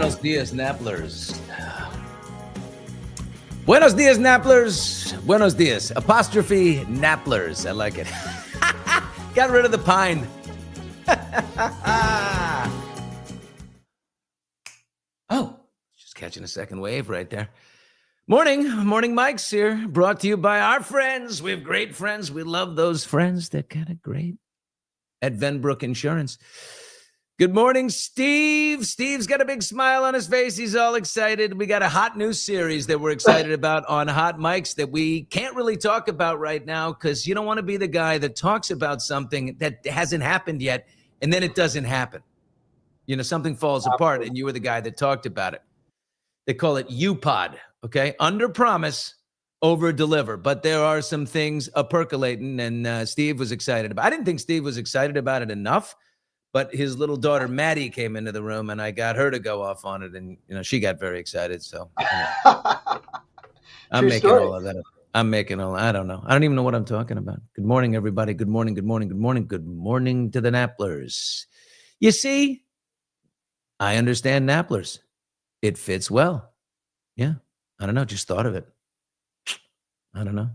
Buenos dias, Napplers. Buenos dias, Napplers. Buenos dias. Apostrophe Napplers. I like it. Got rid of the pine. Oh, just catching a second wave right there. Morning, Mike's here. Brought to you by our friends. We have great friends. We love those friends. They're kind of great at Venbrook Insurance. Good morning, Steve. Steve's got a big smile on his face. He's all excited. We got a hot new series that we're excited about on Hot Mics that we can't really talk about right now because you don't want to be the guy that talks about something that hasn't happened yet and then it doesn't happen. You know, something falls apart and you were the guy that talked about it. They call it UPOD, okay? Under promise, over deliver. But there are some things percolating and Steve was excited about it. I didn't think Steve was excited about it enough. But his little daughter, Maddie, came into the room, and I got her to go off on it, and she got very excited. So I'm making all of that up. I don't know. I don't even know what I'm talking about. Good morning, everybody. Good morning, good morning, good morning. Good morning to the Napplers. You see, I understand Napplers. It fits well. Yeah, I don't know. Just thought of it. I don't know.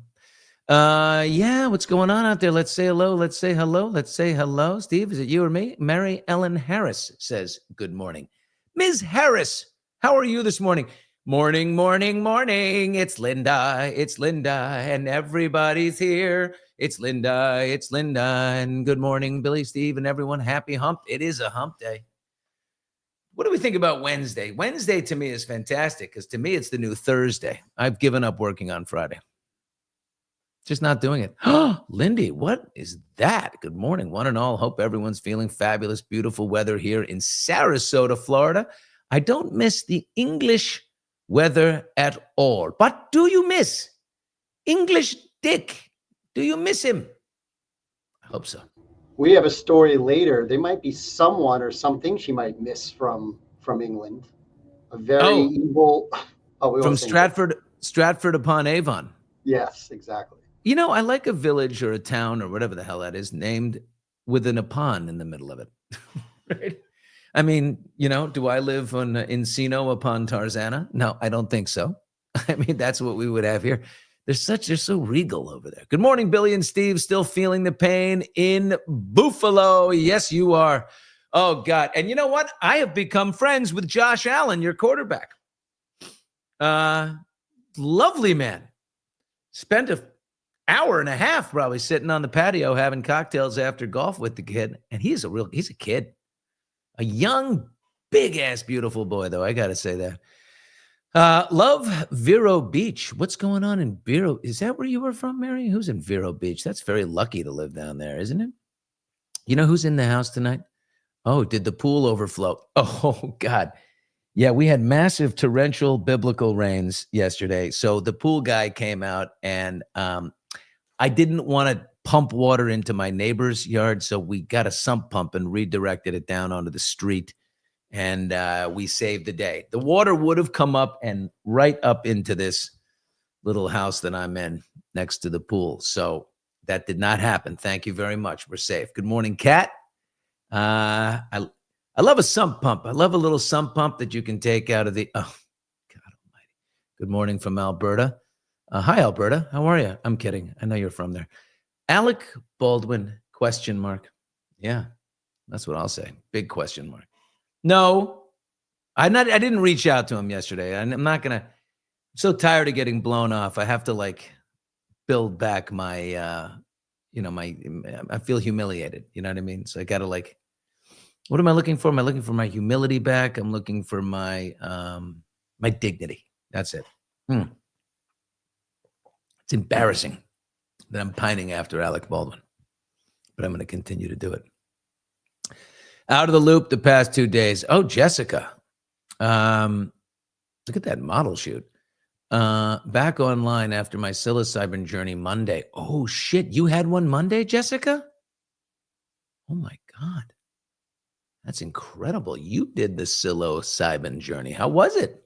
Yeah, what's going on out there? Let's say hello. Let's say hello. Let's say hello. Steve, is it you or me? Mary Ellen Harris says, good morning. Ms. Harris, how are you this morning? Morning, morning, morning. It's Linda, and everybody's here. It's Linda, and good morning, Billy, Steve, and everyone. Happy hump. It is a hump day. What do we think about Wednesday? Wednesday to me is fantastic because to me, it's the new Thursday. I've given up working on Friday. Just not doing it. Oh, Lindy, what is that? Good morning, one and all. Hope everyone's feeling fabulous, beautiful weather here in Sarasota, Florida. I don't miss the English weather at all. But do you miss English Dick? Do you miss him? I hope so. We have a story later. There might be someone or something she might miss from England. A very evil. From Stratford upon Avon. Yes, exactly. You know, I like a village or a town or whatever the hell that is named with an upon in the middle of it. Right? I mean, do I live on Encino upon Tarzana? No, I don't think so. I mean, that's what we would have here. They're so regal over there. Good morning, Billy and Steve. Still feeling the pain in Buffalo. Yes, you are. Oh, God. And you know what? I have become friends with Josh Allen, your quarterback. Lovely man. Spent an hour and a half probably sitting on the patio having cocktails after golf with the kid. And he's a kid. A young, big-ass, beautiful boy, though. I got to say that. Love Vero Beach. What's going on in Vero? Is that where you were from, Mary? Who's in Vero Beach? That's very lucky to live down there, isn't it? You know who's in the house tonight? Oh, did the pool overflow? Oh, God. Yeah, we had massive torrential biblical rains yesterday. So the pool guy came out and I didn't want to pump water into my neighbor's yard. So we got a sump pump and redirected it down onto the street. And we saved the day. The water would have come up and right up into this little house that I'm in next to the pool. So that did not happen. Thank you very much. We're safe. Good morning, Kat. I love a sump pump. I love a little sump pump that you can take out of the, oh, God almighty. Good morning from Alberta. Hi, Alberta. How are you? I'm kidding. I know you're from there. Alec Baldwin, question mark. Yeah, that's what I'll say. Big question mark. No, I didn't reach out to him yesterday. I'm not going to, I'm so tired of getting blown off. I have to build back my, I feel humiliated. You know what I mean? So I got to what am I looking for? Am I looking for my humility back? I'm looking for my my dignity. That's it. It's embarrassing that I'm pining after Alec Baldwin, but I'm going to continue to do it. Out of the loop the past 2 days. Oh, Jessica. Look at that model shoot. Back online after my psilocybin journey Monday. Oh, shit. You had one Monday, Jessica? Oh, my God. That's incredible. You did the psilocybin journey. How was it?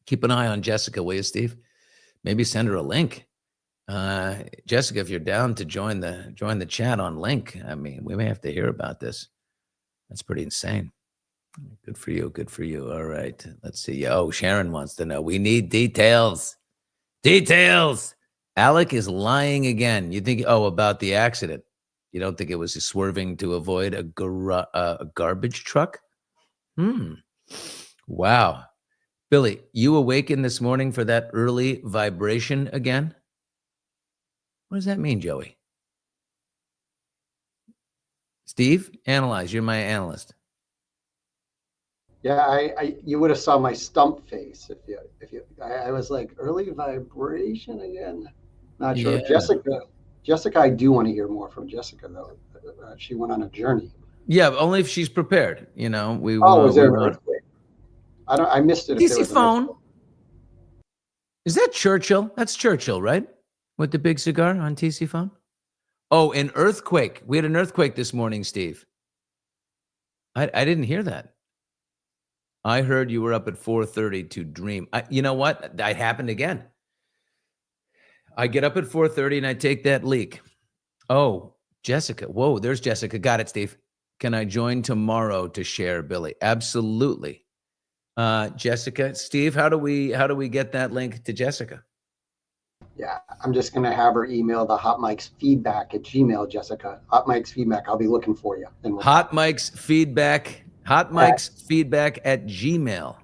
Keep an eye on Jessica, will you, Steve? Maybe send her a link. Jessica, if you're down to join the chat on link, I mean, we may have to hear about this. That's pretty insane. Good for you. Good for you. All right. Let's see. Oh, Sharon wants to know. We need details. Details. Alec is lying again. You think, about the accident. You don't think it was swerving to avoid a garbage truck? Wow. Billy, you awakened this morning for that early vibration again? What does that mean, Joey? Steve, analyze. You're my analyst. Yeah, you would have saw my stump face I was like, early vibration again. Not sure. Yeah. Jessica, I do want to hear more from Jessica though. She went on a journey. Yeah, only if she's prepared. We Was there an want earthquake? I missed it. If there TC was an phone. earthquake. Is that Churchill? That's Churchill, right? With the big cigar on TC phone. Oh, an earthquake. We had an earthquake this morning, Steve. I didn't hear that. I heard you were up at 4:30 to dream. You know what? That happened again. I get up at 4:30 and I take that leak. Oh, Jessica. Whoa, there's Jessica. Got it, Steve. Can I join tomorrow to share, Billy? Absolutely. Jessica, Steve, how do we get that link to Jessica? Yeah, I'm just going to have her email the Hot Mike's feedback at Gmail, Jessica. Hot Mike's feedback. I'll be looking for you. Hot Mike's feedback at Gmail.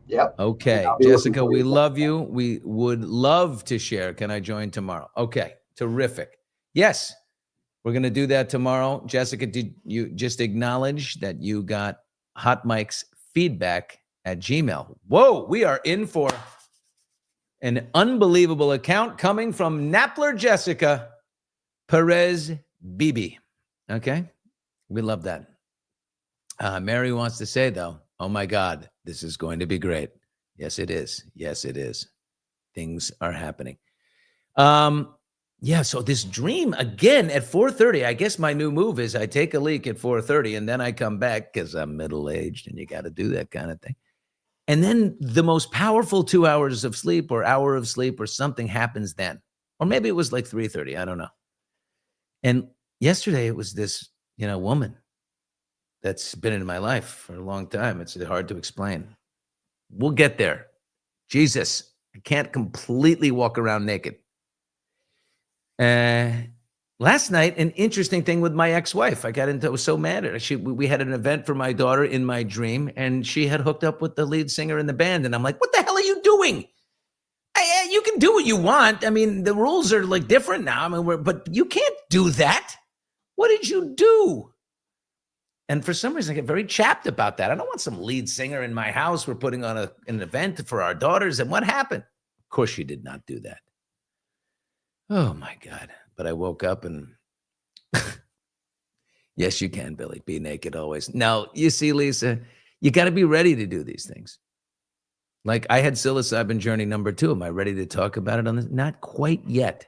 Yep. Okay. Jessica, we love you. We would love to share. Can I join tomorrow? Okay. Terrific. Yes. We're going to do that tomorrow. Jessica, did you just acknowledge that you got Hot Mike's feedback at Gmail? Whoa, we are in for an unbelievable account coming from Napler Jessica Perez Bibi. Okay. We love that. Mary wants to say, though, oh my God, this is going to be great. Yes, it is. Yes, it is. Things are happening. Yeah, so this dream again at 4:30. I guess my new move is I take a leak at 4:30 and then I come back because I'm middle-aged and you got to do that kind of thing. And then the most powerful 2 hours of sleep or hour of sleep or something happens then. Or maybe it was like 3:30. I don't know. And yesterday it was this, woman that's been in my life for a long time. It's hard to explain. We'll get there. Jesus, I can't completely walk around naked. Last night, an interesting thing with my ex-wife. I was so mad at her. We had an event for my daughter in my dream, and she had hooked up with the lead singer in the band. And I'm like, what the hell are you doing? You can do what you want. I mean, the rules are like different now. But you can't do that. What did you do? And for some reason, I get very chapped about that. I don't want some lead singer in my house. We're putting on an event for our daughters. And what happened? Of course, she did not do that. Oh, my God. But I woke up and yes, you can, Billy. Be naked always. Now, you see, Lisa, you got to be ready to do these things. Like I had psilocybin journey number 2. Am I ready to talk about it on this? Not quite yet.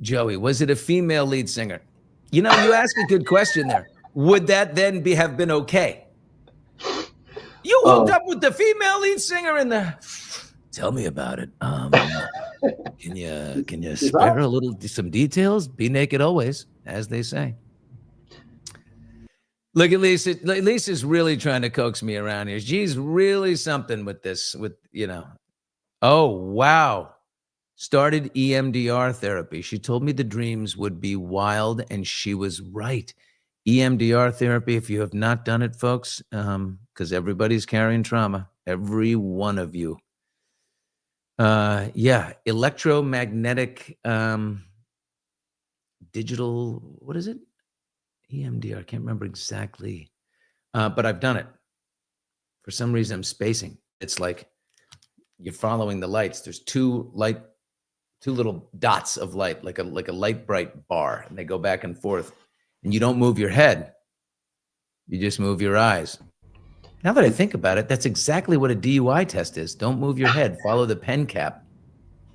Joey, was it a female lead singer? You asked a good question there. Would that then have been okay? You hooked up with the female lead singer in the... Tell me about it. Can you spare some details? Be naked always, as they say. Look at Lisa. Lisa's really trying to coax me around here. She's really something with this. Oh wow. Started EMDR therapy. She told me the dreams would be wild, and she was right. EMDR therapy. If you have not done it, folks, because everybody's carrying trauma. Every one of you. Electromagnetic digital, what is it? EMDR, I can't remember exactly. But I've done it. For some reason I'm spacing. It's like you're following the lights. There's two little dots of light, like a light bright bar, and they go back and forth. And you don't move your head. You just move your eyes. Now that I think about it, that's exactly what a DUI test is. Don't move your head. Follow the pen cap.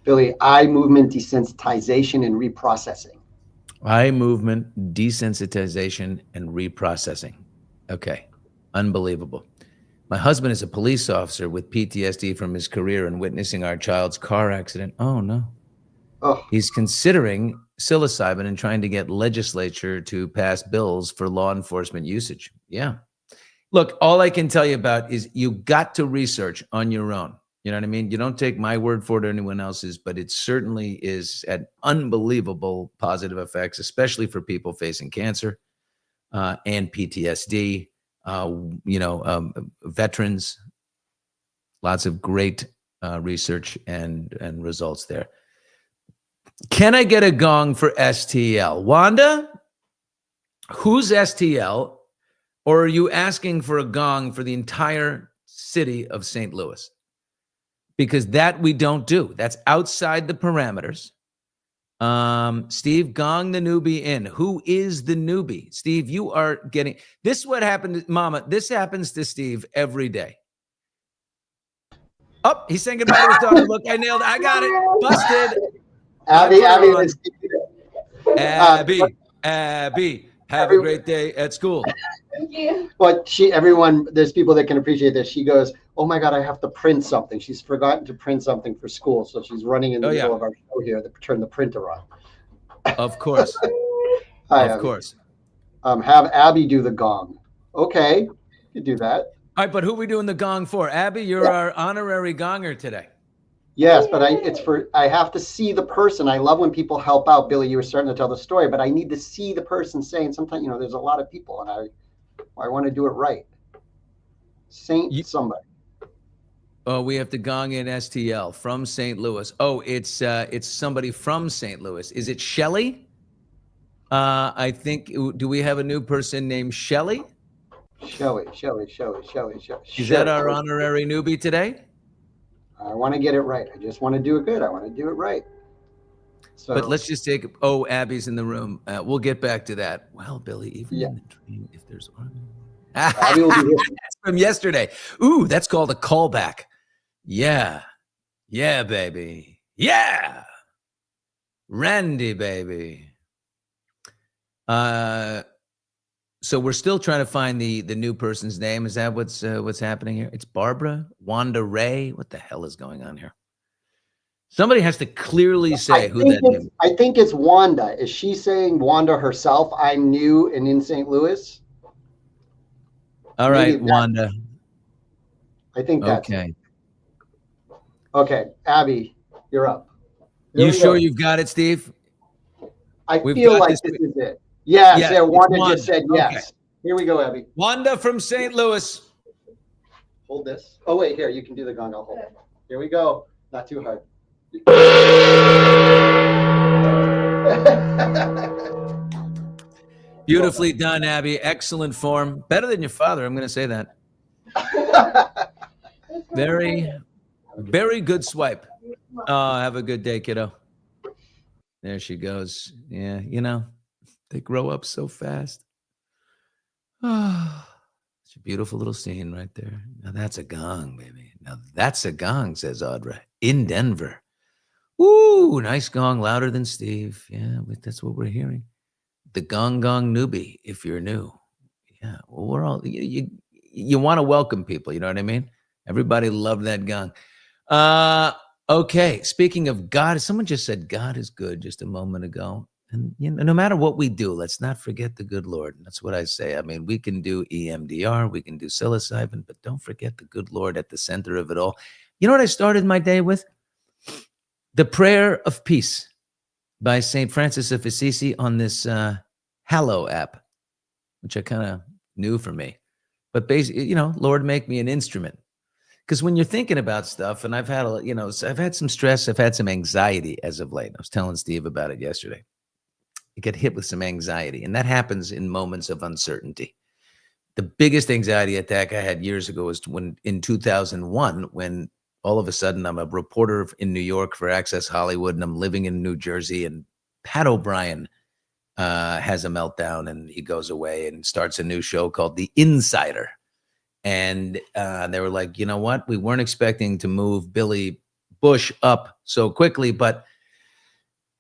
Billy, eye movement desensitization and reprocessing. Eye movement desensitization and reprocessing. Okay. Unbelievable. My husband is a police officer with PTSD from his career and witnessing our child's car accident. Oh, no. Oh, He's considering psilocybin and trying to get legislature to pass bills for law enforcement usage. Yeah. Look, all I can tell you about is you got to research on your own. You know what I mean? You don't take my word for it or anyone else's, but it certainly is at unbelievable positive effects, especially for people facing cancer and PTSD, veterans. Lots of great research and results there. Can I get a gong for STL? Wanda, who's STL? Or are you asking for a gong for the entire city of St. Louis? Because that we don't do. That's outside the parameters. Steve, gong the newbie in. Who is the newbie? Steve, you are getting... This is what happened, Mama. This happens to Steve every day. Oh, he's saying goodbye to his daughter. Look, I nailed it. I got it. Busted. Abby, have a great day at school. Thank you. But there's people that can appreciate this. She goes, oh my God, I have to print something. She's forgotten to print something for school. So she's running in the middle of our show here to turn the printer on. Of course. Hi, of Abby. Course. Have Abby do the gong. Okay, you could do that. All right, but who are we doing the gong for? Abby, you're our honorary gonger today. Yes, but I have to see the person. I love when people help out. Billy, you were starting to tell the story, but I need to see the person saying. Sometimes, there's a lot of people, and I want to do it right. Somebody. Oh, we have to gong in STL from St. Louis. Oh, it's somebody from St. Louis. Is it Shelly? I think. Do we have a new person named Shelly? Shelly. Is that our honorary newbie today? I want to get it right. I just want to do it good. I want to do it right. So, but let's just take. Oh, Abby's in the room. We'll get back to that. Well, Billy, even in the dream, if there's one. Abby will be here. That's from yesterday. Ooh, that's called a callback. Yeah, baby. Yeah, Randy, baby. So we're still trying to find the new person's name. Is that what's happening here? It's Barbara, Wanda Ray. What the hell is going on here? Somebody has to clearly say who that is. I think it's Wanda. Is she saying Wanda herself? I'm new and in St. Louis. All right, Wanda. I think that's okay. Okay, Abby, you're up. You sure you've got it, Steve? I feel like this is it. Yes, Wanda just said yes. Okay. Here we go, Abby. Wanda from St. Louis. Hold this. Oh, wait, here. You can do the gong. I'll hold it. Here we go. Not too hard. Beautifully done, Abby. Excellent form. Better than your father, I'm going to say that. Very, very good swipe. Oh, have a good day, kiddo. There she goes. Yeah, they grow up so fast. Oh, it's a beautiful little scene right there. Now that's a gong, baby. Now that's a gong, says Audra, in Denver. Ooh, nice gong, louder than Steve. Yeah, that's what we're hearing. The gong newbie, if you're new. Yeah, well, we're all, you want to welcome people, you know what I mean? Everybody loved that gong. Okay, speaking of God, someone just said God is good just a moment ago. And no matter what we do, let's not forget the good Lord. And that's what I say. I mean, we can do EMDR, we can do psilocybin, but don't forget the good Lord at the center of it all. You know what I started my day with? The Prayer of Peace by St. Francis of Assisi on this Hallow app, which I kind of knew for me. But basically, Lord, make me an instrument. Because when you're thinking about stuff, and I've had some stress, I've had some anxiety as of late. I was telling Steve about it yesterday. You get hit with some anxiety, and that happens in moments of uncertainty. The biggest anxiety attack I had years ago was in 2001, when all of a sudden I'm a reporter in New York for Access Hollywood, and I'm living in New Jersey, and Pat O'Brien has a meltdown, and he goes away and starts a new show called The Insider. And they were like, you know what? We weren't expecting to move Billy Bush up so quickly, but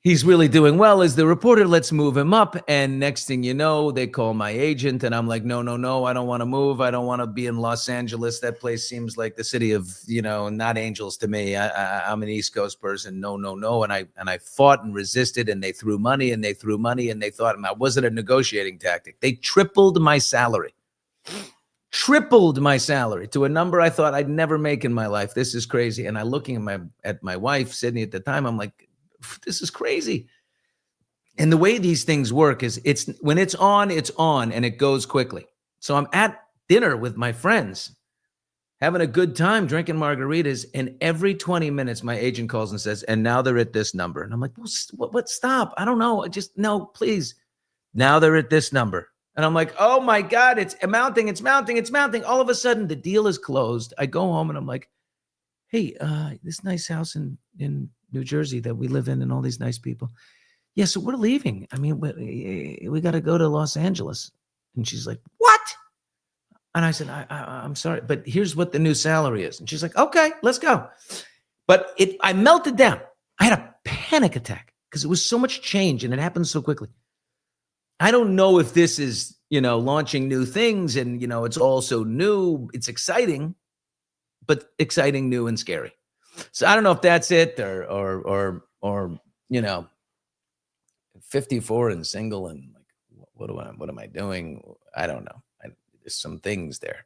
he's really doing well as the reporter. Let's move him up. And next thing you know, they call my agent and I'm like, no, I don't want to move. I don't want to be in Los Angeles. That place seems like the city of, not angels to me. I'm an East Coast person. No. And I fought and resisted, and they threw money and they thought I wasn't a negotiating tactic. They tripled my salary to a number I thought I'd never make in my life. This is crazy. And I looking at my wife, Sydney, at the time, I'm like, this is crazy. And the way these things work is when it's on and it goes quickly. So I'm at dinner with my friends, having a good time, drinking margaritas. And every 20 minutes, my agent calls and says, and now they're at this number. And I'm like, what? Stop. I don't know. No, please. Now they're at this number. And I'm like, oh my God, it's mounting. All of a sudden the deal is closed. I go home and I'm like, hey, this nice house in New Jersey that we live in and all these nice people. Yeah, so we're leaving. I mean, we got to go to Los Angeles. And she's like, what? And I said, I'm sorry, but here's what the new salary is. And she's like, okay, let's go. But I melted down. I had a panic attack because it was so much change and it happened so quickly. I don't know if this is, launching new things and, it's all so new. It's exciting, but exciting, new, and scary. So I don't know if that's it or 54 and single and like, what am I doing? I don't know. There's some things there.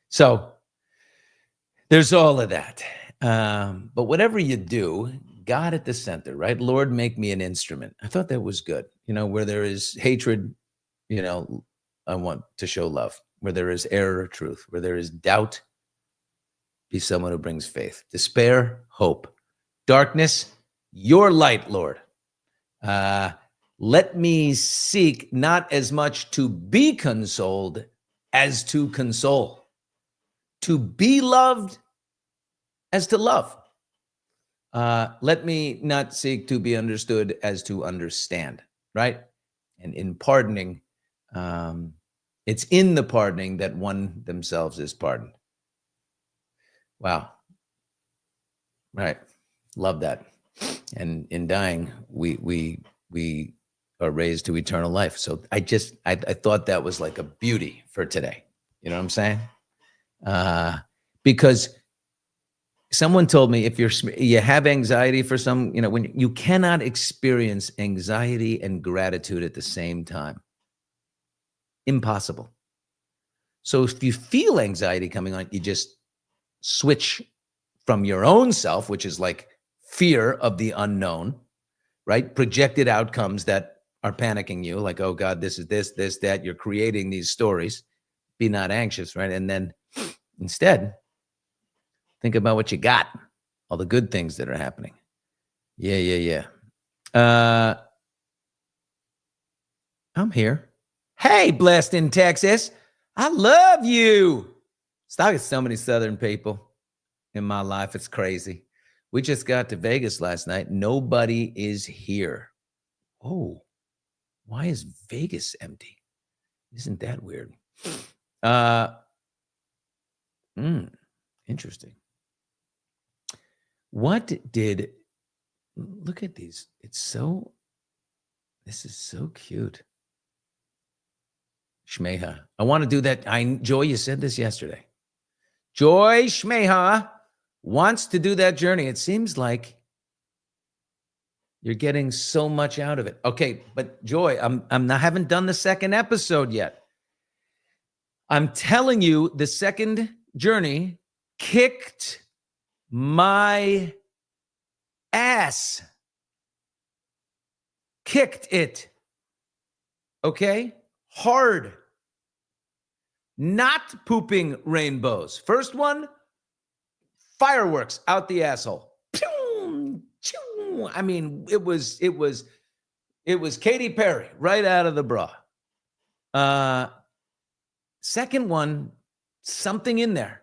So there's all of that. But whatever you do, God at the center, right? Lord, make me an instrument. I thought that was good. Where there is hatred, I want to show love. Where there is error, truth. Where there is doubt, be someone who brings faith. Despair, hope. Darkness, your light, Lord. Let me seek not as much to be consoled as to console. To be loved as to love. Let me not seek to be understood as to understand, right? And in pardoning, it's in the pardoning that one themselves is pardoned. Wow. Right. Love that. And in dying, we are raised to eternal life. So I thought that was like a beauty for today. You know what I'm saying? Because someone told me if you have anxiety for some, when you cannot experience anxiety and gratitude at the same time. Impossible. So if you feel anxiety coming on, you just switch from your own self, which is like fear of the unknown, right? Projected outcomes that are panicking you, like, oh God, this is this, that. You're creating these stories. Be not anxious, right? And then instead, think about what you got, all the good things that are happening. Yeah. I'm here. Hey, blessed in Texas. I love you. I've got so many Southern people in my life. It's crazy. We just got to Vegas last night. Nobody is here. Oh, why is Vegas empty? Isn't that weird? Interesting. Look at these. This is so cute. Shmeha. I want to do that. Joy, you said this yesterday. Joy Shmeha wants to do that journey. It seems like you're getting so much out of it. Okay, but Joy, I haven't done the second episode yet. I'm telling you, the second journey kicked my ass. Kicked it. Okay? Hard. Not pooping rainbows. First one, fireworks out the asshole. I mean, it was Katy Perry right out of the bra. Second one, something in there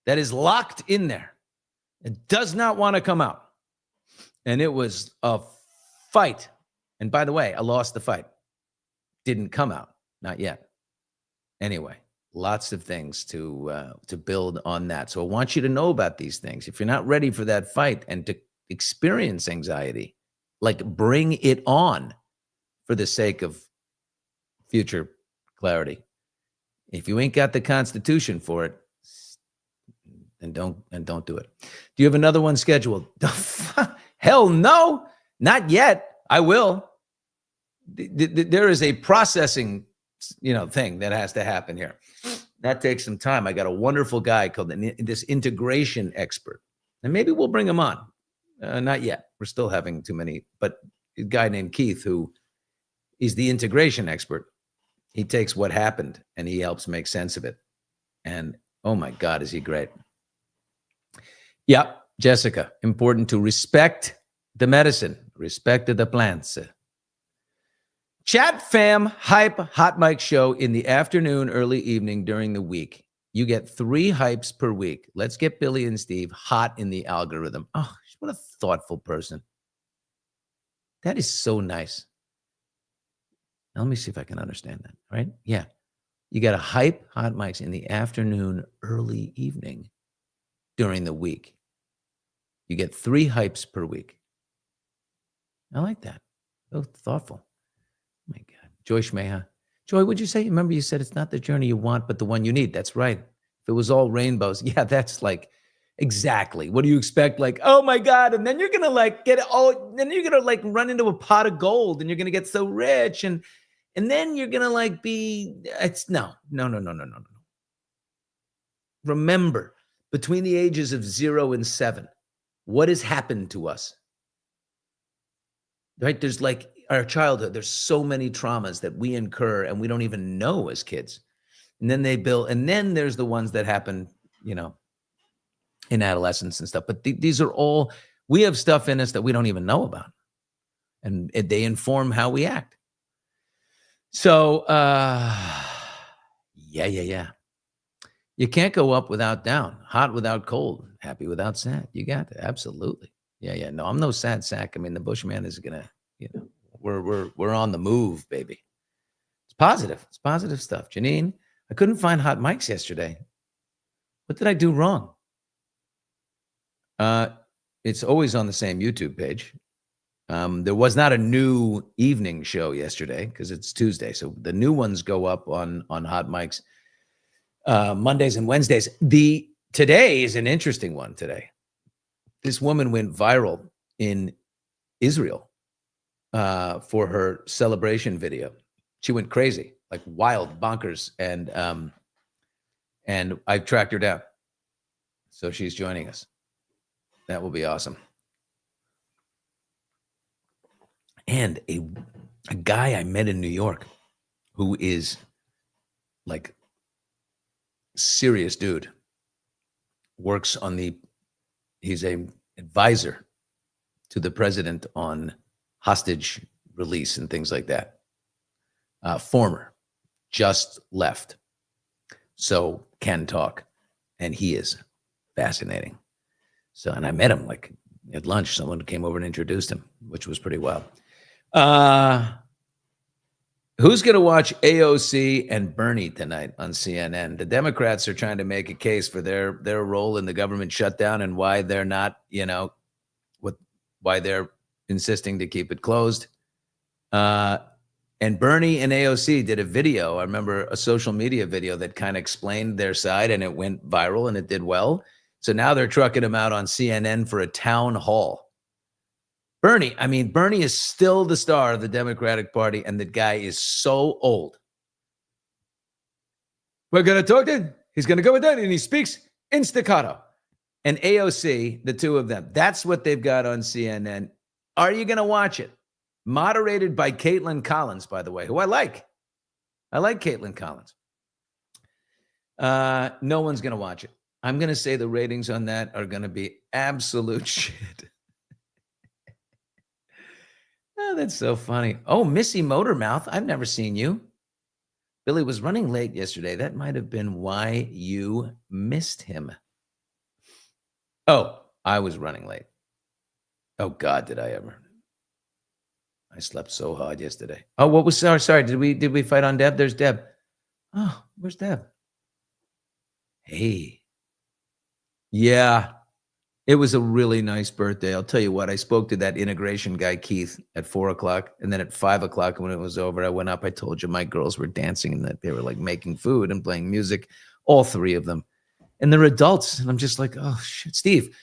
that is locked in there. It does not want to come out. And it was a fight. And by the way, I lost the fight. Didn't come out. Not yet. Anyway, lots of things to build on that. So I want you to know about these things. If you're not ready for that fight and to experience anxiety, Like, bring it on for the sake of future clarity. If you ain't got the Constitution for it, then don't do it. Do you have another one scheduled? Hell no, not yet. I will. There is a processing, thing that has to happen here. That takes some time. I got a wonderful guy called this integration expert, and maybe we'll bring him on. Not yet. We're still having too many, but a guy named Keith, who is the integration expert. He takes what happened and he helps make sense of it. And oh my God, is he great. Yeah, Jessica, important to respect the medicine, respect the plants. Chat fam, hype, hot mic show in the afternoon, early evening, during the week. You get 3 hypes per week. Let's get Billy and Steve hot in the algorithm. Oh, what a thoughtful person. That is so nice. Now, let me see if I can understand that, right? Yeah. You got to hype hot mics in the afternoon, early evening, during the week. You get 3 hypes per week. I like that. So thoughtful. Oh my God. Joy Shmeha. Joy, what'd you say? Remember you said it's not the journey you want, but the one you need. That's right. If it was all rainbows, yeah, that's like, exactly. What do you expect? Like, oh my God. And then you're going to then you're going to run into a pot of gold and you're going to get so rich. And then you're going to no. Remember, between the ages of 0 and 7, what has happened to us? Right? There's our childhood. There's so many traumas that we incur and we don't even know as kids. And then then there's the ones that happen, in adolescence and stuff. But these are all, we have stuff in us that we don't even know about. And they inform how we act. So, yeah. You can't go up without down, hot without cold, happy without sad. You got it. Absolutely. Yeah. No, I'm no sad sack. I mean, the Bushman is going to, we're on the move, baby. It's positive. It's positive stuff. Janine, I couldn't find hot mics yesterday. What did I do wrong? It's always on the same YouTube page. There was not a new evening show yesterday because it's Tuesday. So the new ones go up on hot mics Mondays and Wednesdays. Today is an interesting one today. This woman went viral in Israel for her celebration video. She went crazy, like wild, bonkers, and I tracked her down. So she's joining us. That will be awesome. And a guy I met in New York who is like serious dude, works he's a advisor to the president on hostage release and things like that. Former, just left. So can talk. And he is fascinating. So, and I met him at lunch. Someone came over and introduced him, which was pretty wild. Who's going to watch AOC and Bernie tonight on CNN? The Democrats are trying to make a case for their role in the government shutdown and why they're not, why they're insisting to keep it closed. And Bernie and AOC did a video. I remember a social media video that kind of explained their side, and it went viral and it did well. So now they're trucking him out on CNN for a town hall. Bernie is still the star of the Democratic Party, and the guy is so old. We're going to talk to him. He's going to go with that, and he speaks in staccato. And AOC, the two of them, that's what they've got on CNN. Are you going to watch it? Moderated by Caitlin Collins, by the way, who I like. I like Caitlin Collins. No one's going to watch it. I'm going to say the ratings on that are going to be absolute shit. Oh, that's so funny. Oh, Missy Motormouth. I've never seen you. Billy was running late yesterday. That might have been why you missed him. Oh, I was running late. Oh, God, did I ever. I slept so hard yesterday. Oh, what was sorry. Did we fight on Deb? There's Deb. Oh, where's Deb? Hey. Yeah. It was a really nice birthday. I'll tell you what, I spoke to that integration guy, Keith, at 4 o'clock. And then at 5 o'clock, when it was over, I went up. I told you my girls were dancing and that they were like making food and playing music, all three of them. And they're adults. And I'm just like, oh, shit. Steve,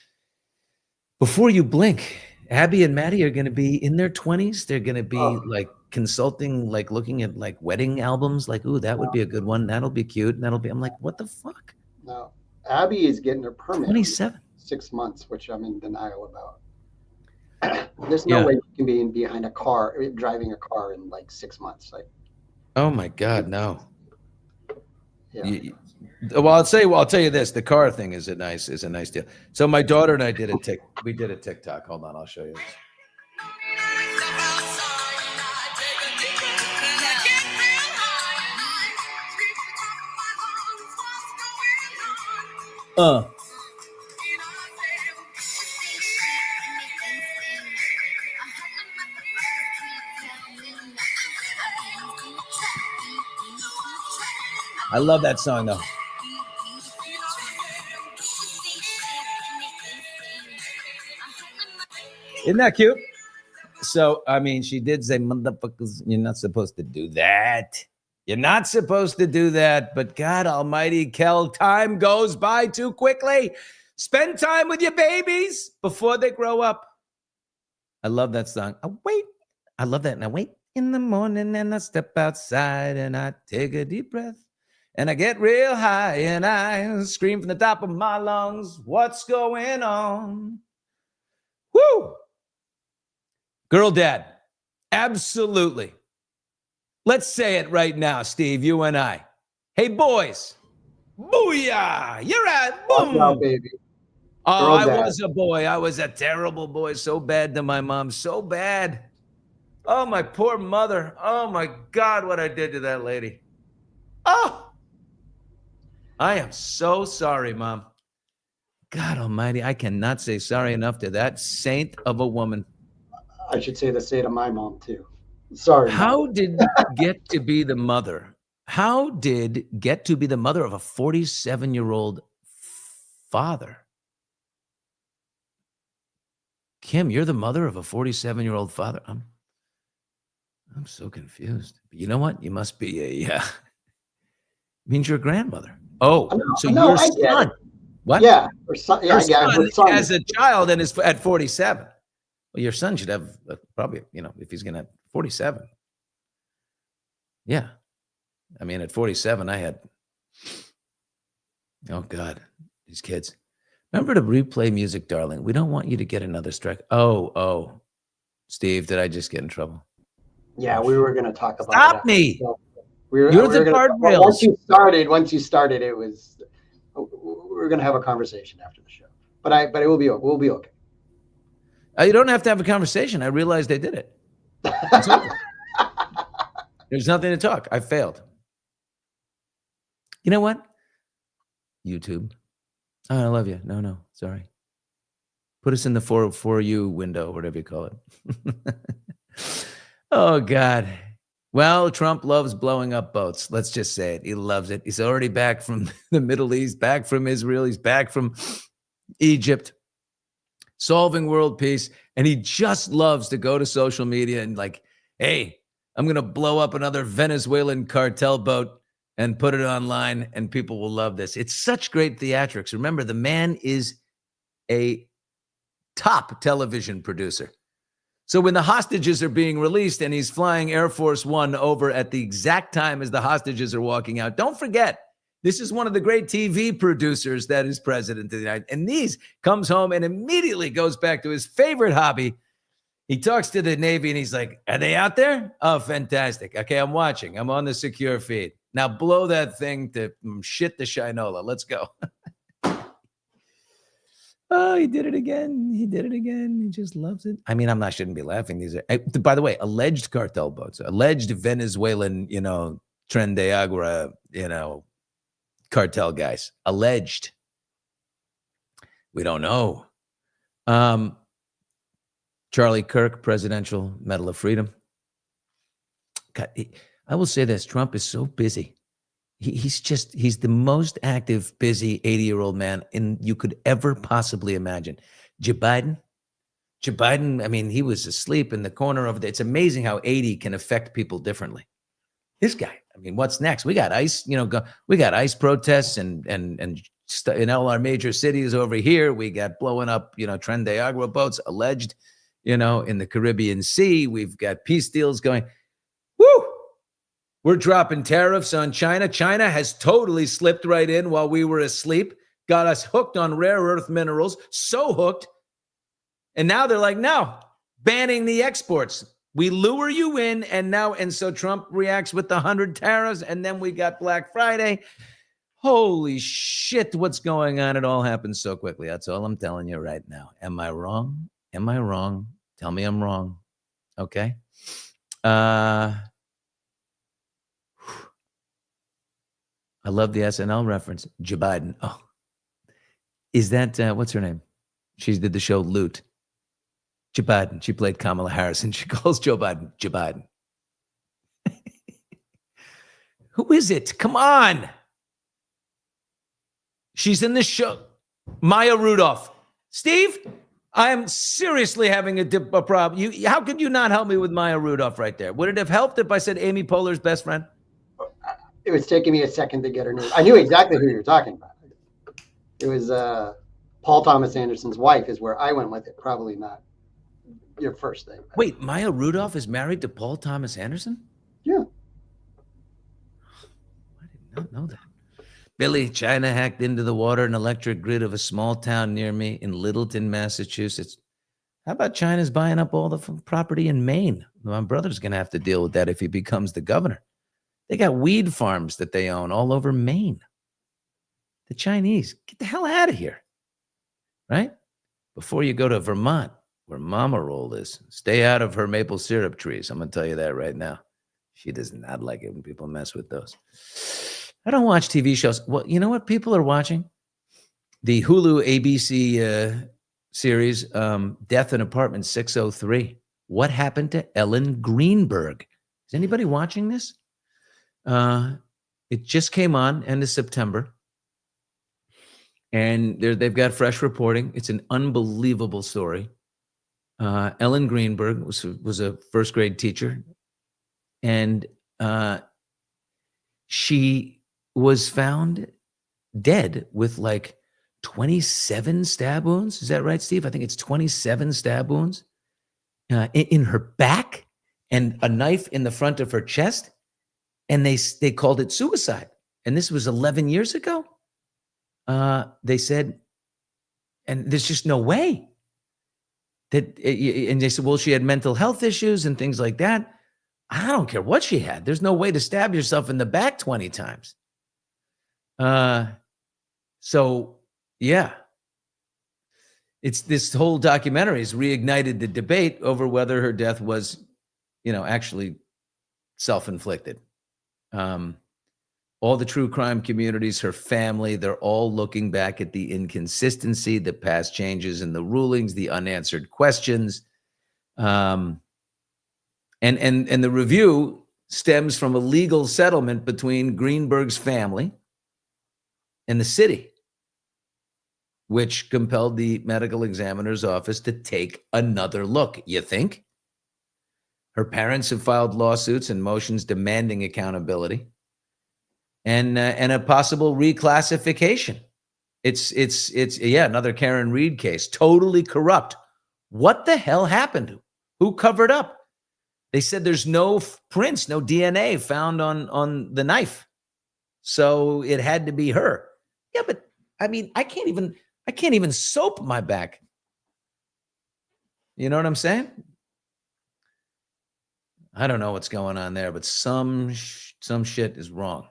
before you blink, Abby and Maddie are going to be in their 20s. They're going to be like consulting, like looking at like wedding albums. Like, ooh, that would be a good one. That'll be cute. And that'll be, I'm like, what the fuck? No, Abby is getting her permit. 27. 6 months, which I'm in denial about. There's no way you can be behind a car, driving a car in like 6 months. Like, oh my God, no. Yeah. Well, I'll tell you this: the car thing is a nice deal. So my daughter and I did we did a TikTok. Hold on, I'll show you this. I love that song though. Isn't that cute? So, I mean, she did say, motherfuckers, you're not supposed to do that. You're not supposed to do that. But God almighty, Kel, time goes by too quickly. Spend time with your babies before they grow up. I love that song. I wait. I love that. And I wait in the morning and I step outside and I take a deep breath and I get real high and I scream from the top of my lungs, what's going on? Woo! Girl dad, absolutely. Let's say it right now, Steve, you and I. Hey, boys, booyah, you're at boom. Wow, baby. Oh, Girl I dad. was a boy. I was a terrible boy, so bad to my mom, so bad. Oh, my poor mother. Oh, my God, what I did to that lady. Oh, I am so sorry, Mom. God almighty, I cannot say sorry enough to that saint of a woman. I should say the same to my mom too. Sorry. How Mom. did get to be the mother? How did get to be the mother of a 47-year-old father? Kim, you're the mother of a 47-year-old father. I'm so confused. You know what? You must be a means you're a grandmother. Oh, so No, your I get son. it. What? Yeah, her son. Yeah, Your her son son. as a child and is at 47. Well, your son should have probably, if he's gonna have 47. Yeah. I mean, at 47, I had, oh God, these kids. Remember to replay music, darling. We don't want you to get another strike. Oh, Steve, did I just get in trouble? Yeah, we were going to talk about Stop me. So You're the guardrails. Once you started, it was, we were going to have a conversation after the show, but it will be, we'll be okay. You don't have to have a conversation. I realized I did it. It's over. There's nothing to talk. I failed. You know what? YouTube. Oh, I love you. No, sorry. Put us in the for you window, whatever you call it. Oh, God. Well, Trump loves blowing up boats. Let's just say it. He loves it. He's already back from the Middle East, back from Israel. He's back from Egypt, solving world peace. And he just loves to go to social media and like, hey, I'm going to blow up another Venezuelan cartel boat and put it online, and people will love this. It's such great theatrics. Remember, the man is a top television producer. So when the hostages are being released and he's flying Air Force One over at the exact time as the hostages are walking out, don't forget, this is one of the great TV producers that is president of the United States. And these comes home and immediately goes back to his favorite hobby. He talks to the Navy and he's like, are they out there? Oh, fantastic. Okay, I'm watching. I'm on the secure feed. Now blow that thing to shit the Shinola. Let's go. Oh, he did it again. He did it again. He just loves it. I mean, I shouldn't be laughing. These are, by the way, alleged cartel boats, alleged Venezuelan, Tren de Agua, cartel guys. Alleged. We don't know. Charlie Kirk, Presidential Medal of Freedom. God, I will say this. Trump is so busy. He's the most active, busy 80-year-old man you could ever possibly imagine. Joe Biden, I mean, he was asleep in the corner of it's amazing how 80 can affect people differently. This guy, I mean, what's next? We got ICE, we got ICE protests and in all our major cities over here. We got blowing up, Tren de Agua boats alleged, in the Caribbean Sea. We've got peace deals going. Woo! We're dropping tariffs on China. China has totally slipped right in while we were asleep, got us hooked on rare earth minerals, so hooked. And now they're like, no, banning the exports. We lure you in, and so Trump reacts with the 100 tariffs, and then we got Black Friday. Holy shit, what's going on? It all happens so quickly. That's all I'm telling you right now. Am I wrong? Am I wrong? Tell me I'm wrong. Okay? I love the SNL reference. Joe Biden. Oh, is that, what's her name? She did the show Loot. Joe Biden. She played Kamala Harris, and she calls Joe Biden, Joe Biden. Who is it? Come on. She's in the show. Maya Rudolph. Steve, I am seriously having a problem. How could you not help me with Maya Rudolph right there? Would it have helped if I said Amy Poehler's best friend? It was taking me a second to get her name. I knew exactly who you were talking about. It was Paul Thomas Anderson's wife is where I went with it. Probably not your first thing. Wait, Maya Rudolph is married to Paul Thomas Anderson? Yeah. I did not know that. Billy, China hacked into the water and electric grid of a small town near me in Littleton, Massachusetts. How about China's buying up all the property in Maine? My brother's going to have to deal with that if he becomes the governor. They got weed farms that they own all over Maine. The Chinese, get the hell out of here, right? Before you go to Vermont, where Mama Roll is, stay out of her maple syrup trees. I'm going to tell you that right now. She does not like it when people mess with those. I don't watch TV shows. Well, you know what people are watching? The Hulu ABC series, Death in Apartment 603. What happened to Ellen Greenberg? Is anybody watching this? It just came on end of September. And they've got fresh reporting. It's an unbelievable story. Ellen Greenberg was a first grade teacher. And she was found dead with like 27 stab wounds. Is that right, Steve? I think it's 27 stab wounds in her back and a knife in the front of her chest. And they called it suicide. And this was 11 years ago. They said, and there's just no way and they said, well, she had mental health issues and things like that. I don't care what she had. There's no way to stab yourself in the back 20 times. So yeah, it's this whole documentary has reignited the debate over whether her death was, actually self-inflicted. All the true crime communities, her family, they're all looking back at the inconsistency, the past changes in the rulings, the unanswered questions. And the review stems from a legal settlement between Greenberg's family and the city, which compelled the medical examiner's office to take another look. You think? Her parents have filed lawsuits and motions demanding accountability and a possible reclassification. It's another Karen Reed case, totally corrupt. What the hell happened? Who covered up? They said there's no prints, no DNA found on the knife. So it had to be her. Yeah, but I mean, I can't even soap my back. You know what I'm saying? I don't know what's going on there, but some shit is wrong.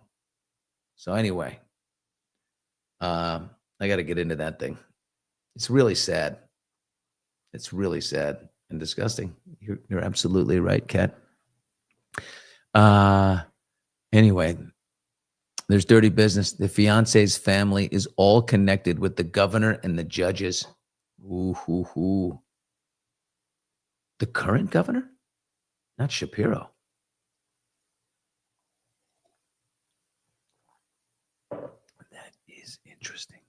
So anyway, I got to get into that thing. It's really sad. It's really sad and disgusting. You're absolutely right, Kat. Anyway, there's dirty business. The fiance's family is all connected with the governor and the judges. Ooh. The current governor? Not Shapiro. is interesting.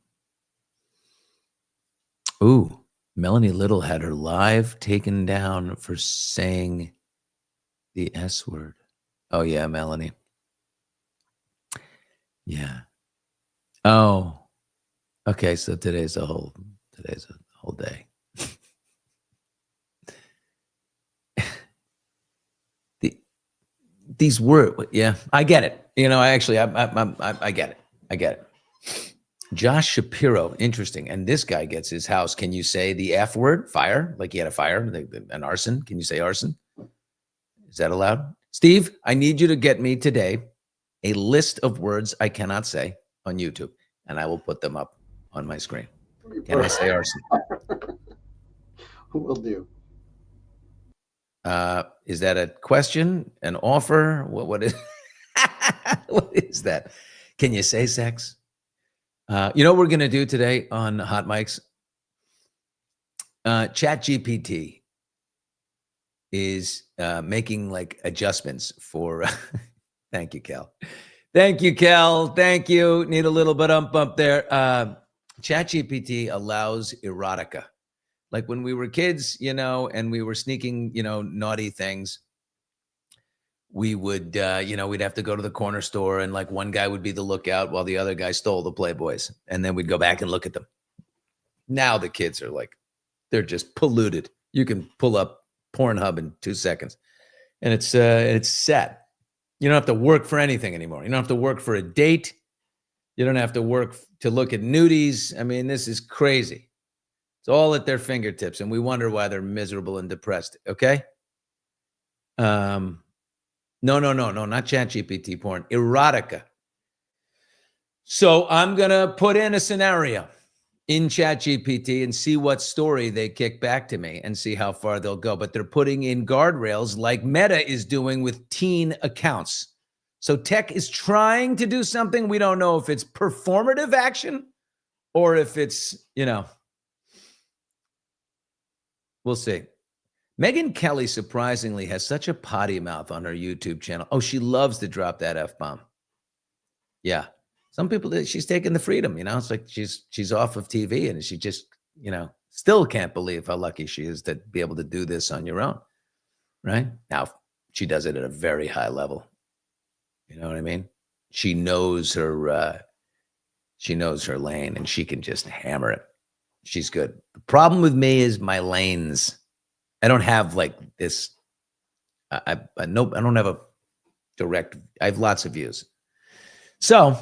Ooh, Melanie Little had her live taken down for saying the S word. Oh yeah, Melanie. Yeah. Oh, okay. So today's a whole day. These words, yeah, I get it. I get it. I get it. Josh Shapiro, interesting. And this guy gets his house. Can you say the F word? Fire? Like he had a fire, an arson. Can you say arson? Is that allowed? Steve, I need you to get me today a list of words I cannot say on YouTube, and I will put them up on my screen. Can I say arson? Will do. Is that a question? An offer? What is what is that? Can you say sex? You know what we're going to do today on Hot Mics? ChatGPT is making like adjustments for. Thank you, Cal. Thank you, Cal. Thank you. Need a little bit bump there. ChatGPT allows erotica. Like when we were kids, and we were sneaking, naughty things, we would, we'd have to go to the corner store and like one guy would be the lookout while the other guy stole the Playboys. And then we'd go back and look at them. Now the kids are like, they're just polluted. You can pull up Pornhub in 2 seconds and it's set. You don't have to work for anything anymore. You don't have to work for a date. You don't have to work to look at nudies. I mean, this is crazy. It's all at their fingertips, and we wonder why they're miserable and depressed. Okay. No, not ChatGPT porn, erotica. So I'm gonna put in a scenario in ChatGPT and see what story they kick back to me and see how far they'll go. But they're putting in guardrails like Meta is doing with teen accounts. So tech is trying to do something. We don't know if it's performative action or if it's, we'll see. Megyn Kelly surprisingly has such a potty mouth on her YouTube channel. Oh, she loves to drop that F-bomb. Yeah. Some people, she's taking the freedom, it's like she's off of TV and she just, still can't believe how lucky she is to be able to do this on your own. Right? Now, she does it at a very high level. You know what I mean? She knows her lane and she can just hammer it. She's good. The problem with me is my lanes. I don't have like this. I don't have a direct. I have lots of views. So,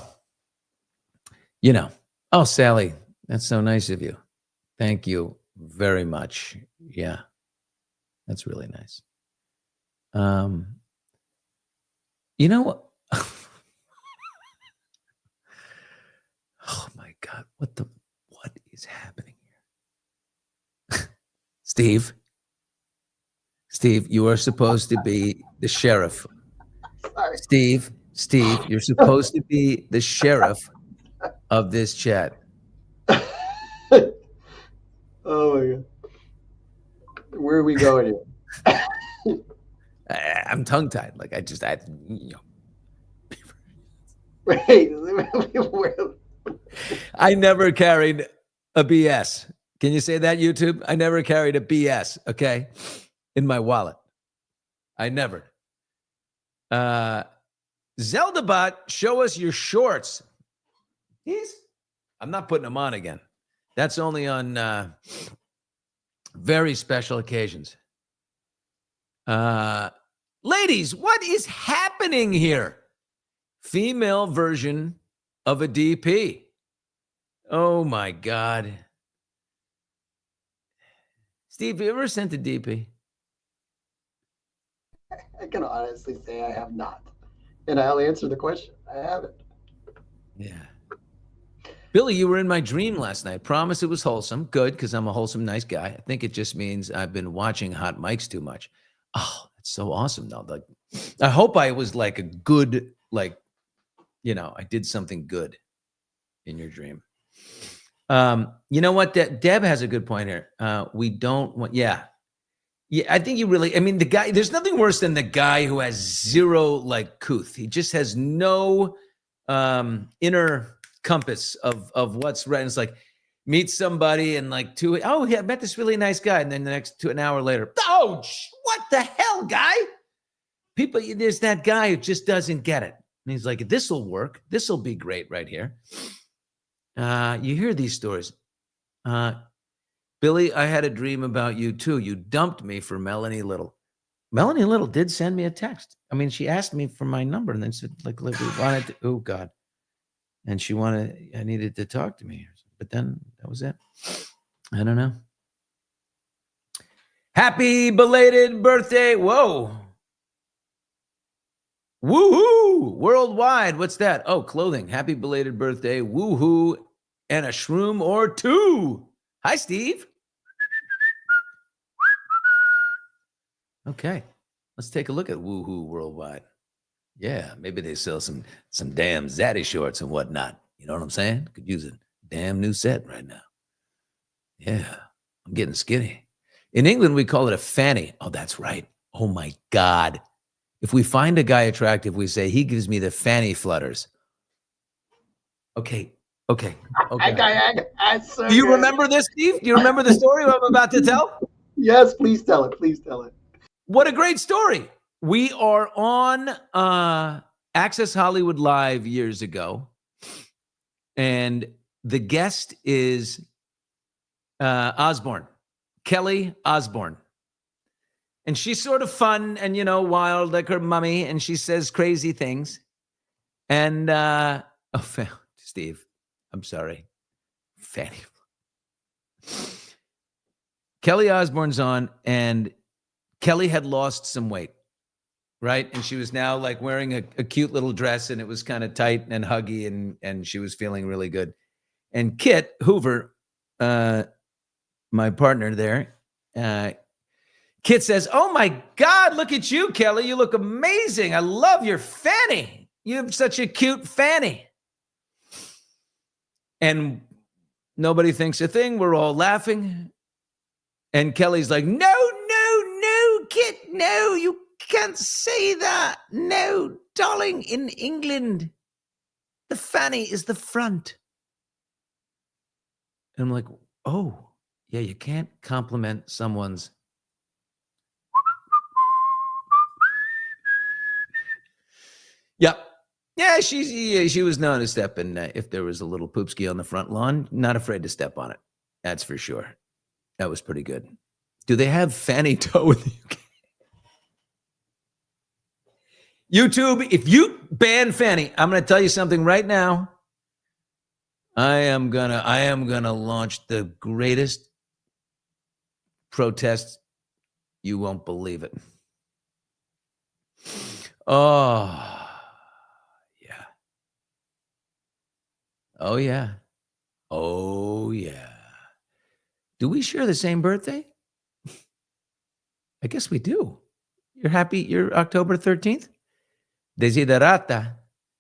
oh, Sally, that's so nice of you. Thank you very much. Yeah, that's really nice. You know what? Oh my God, what is happening here? Steve, you are supposed to be the sheriff. Sorry. Steve, you're supposed to be the sheriff of this chat. Oh my God. Where are we going here? I'm tongue-tied. Like Wait, I never carried a BS. Can you say that, YouTube? I never carried a BS, okay, in my wallet. I never. Zeldabot, show us your shorts. I'm not putting them on again. That's only on very special occasions. Ladies, what is happening here? Female version of a DP. Oh my God. Steve, you ever sent a DP? I can honestly say I have not. And I'll answer the question. I haven't. Yeah. Billy, you were in my dream last night. Promise it was wholesome. Good, because I'm a wholesome, nice guy. I think it just means I've been watching Hot Mics too much. Oh, that's so awesome, though. Like, I hope I was like a good, I did something good in your dream. You know what? Deb has a good point here. We don't want, yeah, I think the guy, there's nothing worse than the guy who has zero couth. He just has no inner compass of what's right. And it's like, meet somebody and like I met this really nice guy. And then an hour later, what the hell, guy? People, there's that guy who just doesn't get it. And he's like, this will work. This will be great right here. You hear these stories. Billy, I had a dream about you too. You dumped me for Melanie Little. Melanie Little did send me a text. I mean, she asked me for my number and then said, like we wanted to, oh God. And I needed to talk to me. But then that was it. I don't know. Happy belated birthday. Whoa. Woohoo. Worldwide. What's that? Oh, clothing. Happy belated birthday. Woohoo. And a shroom or two. Hi, Steve. Okay. Let's take a look at Woohoo Worldwide. Yeah, maybe they sell some damn zaddy shorts and whatnot. You know what I'm saying? Could use a damn new set right now. Yeah, I'm getting skinny. In England, we call it a fanny. Oh, that's right. Oh, my God. If we find a guy attractive, we say, he gives me the fanny flutters. Okay. Do you remember this, Steve? Do you remember the story I'm about to tell? Yes, please tell it. Please tell it. What a great story. We are on Access Hollywood Live years ago. And the guest is Osborne, Kelly Osborne. And she's sort of fun and, wild like her mummy. And she says crazy things. And, Steve, I'm sorry. Fanny. Kelly Osborne's on, and Kelly had lost some weight, right? And she was now like wearing a cute little dress, and it was kind of tight and huggy, and she was feeling really good. And Kit Hoover, my partner there, Kit says, "Oh my God, look at you, Kelly. You look amazing. I love your fanny. You have such a cute fanny." And nobody thinks a thing. We're all laughing. And Kelly's like, no, Kit, no, you can't say that. No, darling, in England, the fanny is the front. And I'm like, oh, yeah, you can't compliment someone's. Yep. Yeah, she was known to step in if there was a little poopski on the front lawn. Not afraid to step on it. That's for sure. That was pretty good. Do they have fanny toe in the UK? YouTube, if you ban fanny, I'm going to tell you something right now. I am gonna launch the greatest protest. You won't believe it. Oh. Oh, yeah. Oh, yeah. Do we share the same birthday? I guess we do. You're happy? You're October 13th? Desiderata.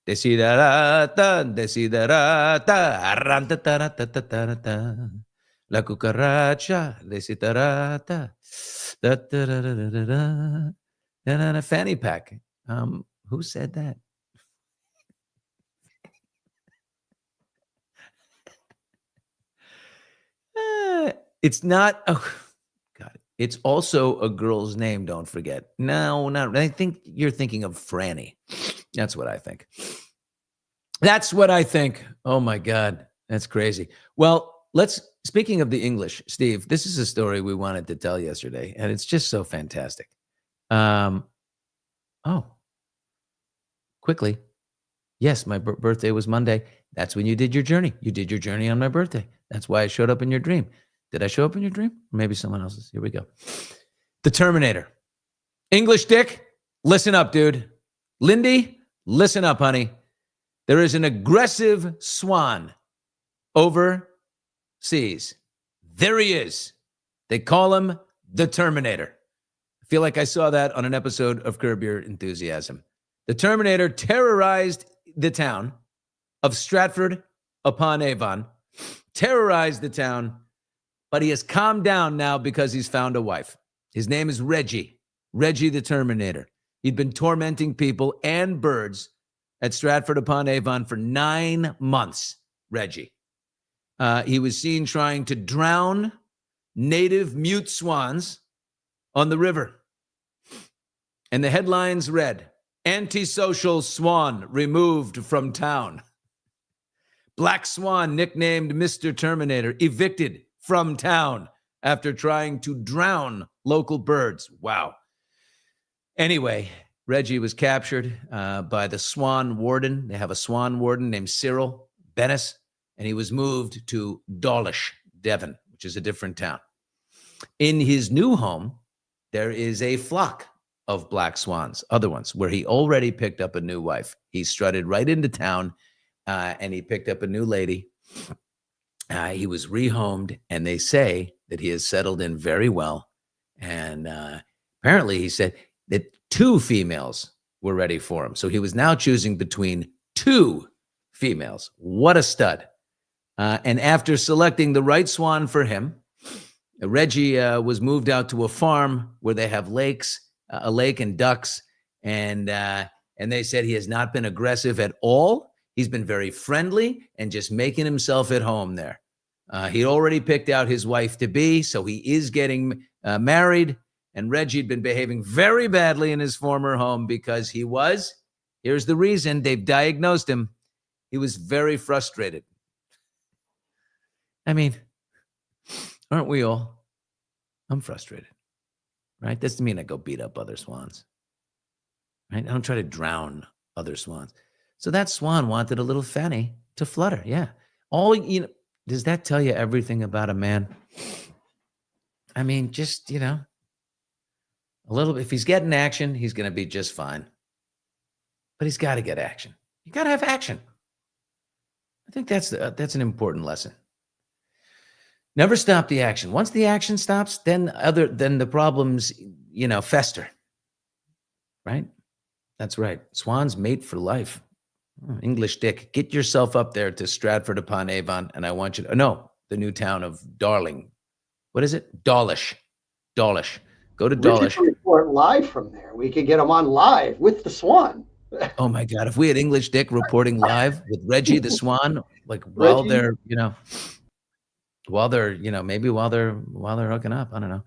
Arrantataratataratata. La cucaracha. Desiderata. A fanny pack. Who said that? It's not. Oh, God. It's also a girl's name. Don't forget. No, not. I think you're thinking of Franny. That's what I think. Oh my God, that's crazy. Well, speaking of the English, Steve, this is a story we wanted to tell yesterday, and it's just so fantastic. Quickly. Yes, my birthday was Monday. That's when you did your journey. You did your journey on my birthday. That's why I showed up in your dream. Did I show up in your dream? Or maybe someone else's. Here we go. The Terminator. English Dick, listen up, dude. Lindy, listen up, honey. There is an aggressive swan overseas. There he is. They call him the Terminator. I feel like I saw that on an episode of Curb Your Enthusiasm. The Terminator terrorized the town of Stratford-upon-Avon, terrorized the town, but he has calmed down now because he's found a wife. His name is Reggie the Terminator. He'd been tormenting people and birds at Stratford-upon-Avon for 9 months. Reggie. He was seen trying to drown native mute swans on the river. And the headlines read, "Antisocial swan removed from town. Black swan nicknamed Mr. Terminator evicted from town after trying to drown local birds." Wow. Anyway, Reggie was captured by the swan warden. They have a swan warden named Cyril Bennis, and he was moved to Dawlish, Devon, which is a different town. In his new home, there is a flock of black swans, other ones, where he already picked up a new wife. He strutted right into town, and he picked up a new lady. He was rehomed, and they say that he has settled in very well. And apparently he said that 2 females were ready for him. So he was now choosing between 2 females. What a stud. And after selecting the right swan for him, Reggie was moved out to a farm where they have lakes, a lake and ducks. And they said he has not been aggressive at all. He's been very friendly and just making himself at home there. He'd already picked out his wife to be, so he is getting married. And Reggie had been behaving very badly in his former home because he was, here's the reason, they've diagnosed him, he was very frustrated. I mean, aren't we all? I'm frustrated, right? Doesn't mean I go beat up other swans, right? I don't try to drown other swans. So that swan wanted a little fanny to flutter. Yeah. Does that tell you everything about a man? I mean, just, a little bit. If he's getting action, he's going to be just fine. But he's got to get action. You got to have action. I think that's an important lesson. Never stop the action. Once the action stops, then the problems, fester. Right? That's right. Swans mate for life. English Dick, get yourself up there to Stratford upon Avon, and I want you to, the new town of Darling. What is it? Dawlish. Dawlish. Go to Dawlish. We could report live from there. We could get him on live with the swan. Oh my God. If we had English Dick reporting live with Reggie the Swan, like while they're maybe while they're hooking up. I don't know.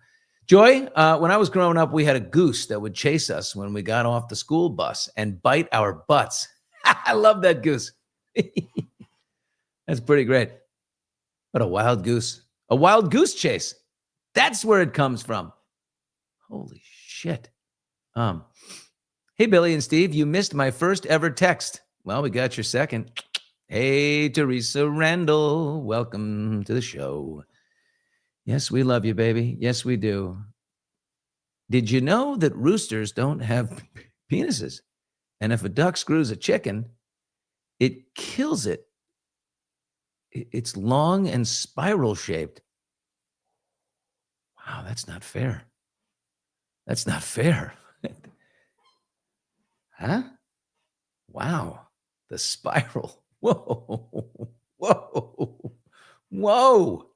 Joy, when I was growing up, we had a goose that would chase us when we got off the school bus and bite our butts. I love that goose. That's pretty great. What a wild goose. A wild goose chase. That's where it comes from. Holy shit. Hey, Billy and Steve, you missed my first ever text. Well, we got your second. Hey, Teresa Randall, welcome to the show. Yes, we love you, baby. Yes, we do. Did you know that roosters don't have penises? And if a duck screws a chicken, it kills it. It's long and spiral shaped. Wow, that's not fair. That's not fair. Huh? Wow, the spiral. Whoa, whoa, whoa,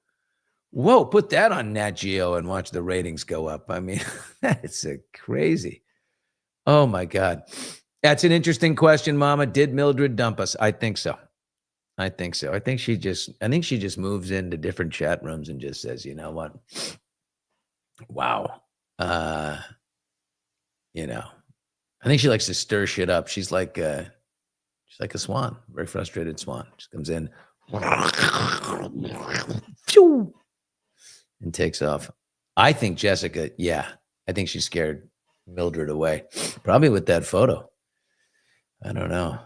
whoa. Put that on Nat Geo and watch the ratings go up. I mean, that's crazy. Oh, my God. That's an interesting question, Mama. Did Mildred dump us? I think so. I think she just moves into different chat rooms and just says, you know what? Wow. I think she likes to stir shit up. She's like a swan, very frustrated swan. Just comes in and takes off. I think Jessica, I think she scared Mildred away. Probably with that photo. I don't know.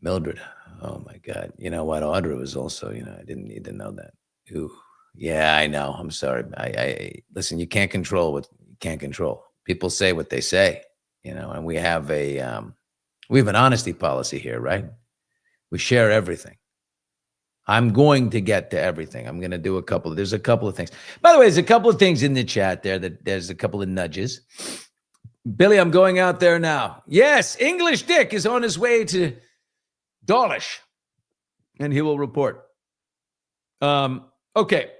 Mildred. Oh my God. You know what? Audra was also, I didn't need to know that. Ooh. Yeah, I know. I'm sorry. I listen, you can't control what you can't control. People say what they say, and we have an honesty policy here, right? We share everything. I'm going to get to everything. I'm going to do there's a couple of things. By the way, there's a couple of things in the chat there there's a couple of nudges. Billy, I'm going out there now. Yes, English Dick is on his way to Dawlish, and he will report. Okay.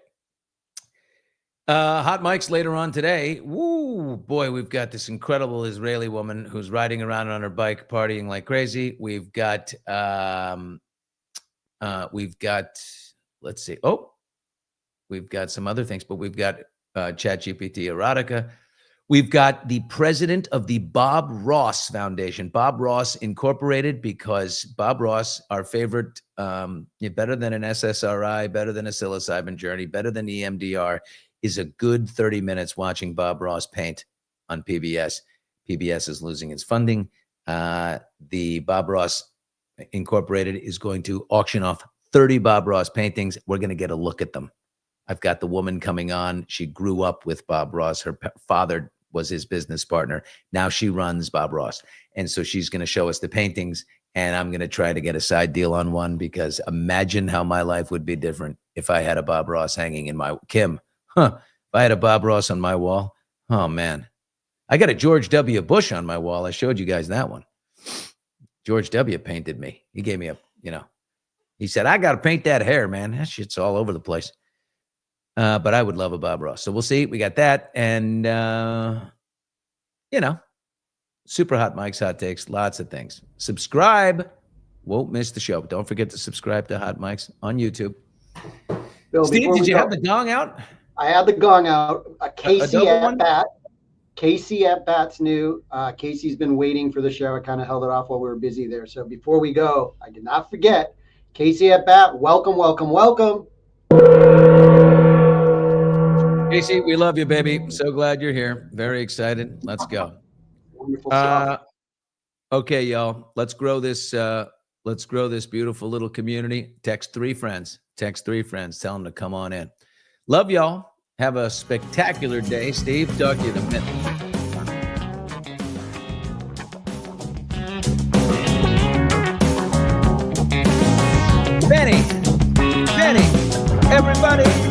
Hot mics later on today. Woo, boy, we've got this incredible Israeli woman who's riding around on her bike, partying like crazy. We've got We've got, let's see. Oh, we've got some other things, but we've got ChatGPT erotica. We've got the president of the Bob Ross Foundation, Bob Ross Incorporated, because Bob Ross, our favorite, better than an SSRI, better than a psilocybin journey, better than EMDR, is a good 30 minutes watching Bob Ross paint on PBS. PBS is losing its funding. The Bob Ross Incorporated is going to auction off 30 Bob Ross paintings. We're going to get a look at them. I've got the woman coming on. She grew up with Bob Ross. Her father was his business partner. Now she runs Bob Ross. And so she's going to show us the paintings, and I'm going to try to get a side deal on one, because imagine how my life would be different if I had a Bob Ross hanging in my, Kim, if I had a Bob Ross on my wall, oh man. I got a George W. Bush on my wall. I showed you guys that one. George W. painted me. He gave me he said, I got to paint that hair, man. That shit's all over the place. But I would love a Bob Ross. So we'll see. We got that. And, super hot mics, hot takes, lots of things. Subscribe. Won't miss the show. Don't forget to subscribe to Hot Mics on YouTube. Bill, Steve, did you have the gong out? I had the gong out. Casey at bat. Casey at bat's new. Casey's been waiting for the show. I kind of held it off while we were busy there. So before we go, I did not forget. Casey at bat. Welcome, welcome, welcome. Casey, we love you, baby. So glad you're here. Very excited. Let's go. Wonderful stuff. Okay, y'all. Let's grow this beautiful little community. Text 3 friends. Text 3 friends. Tell them to come on in. Love y'all. Have a spectacular day. Steve, talk to you in a minute. Benny, everybody.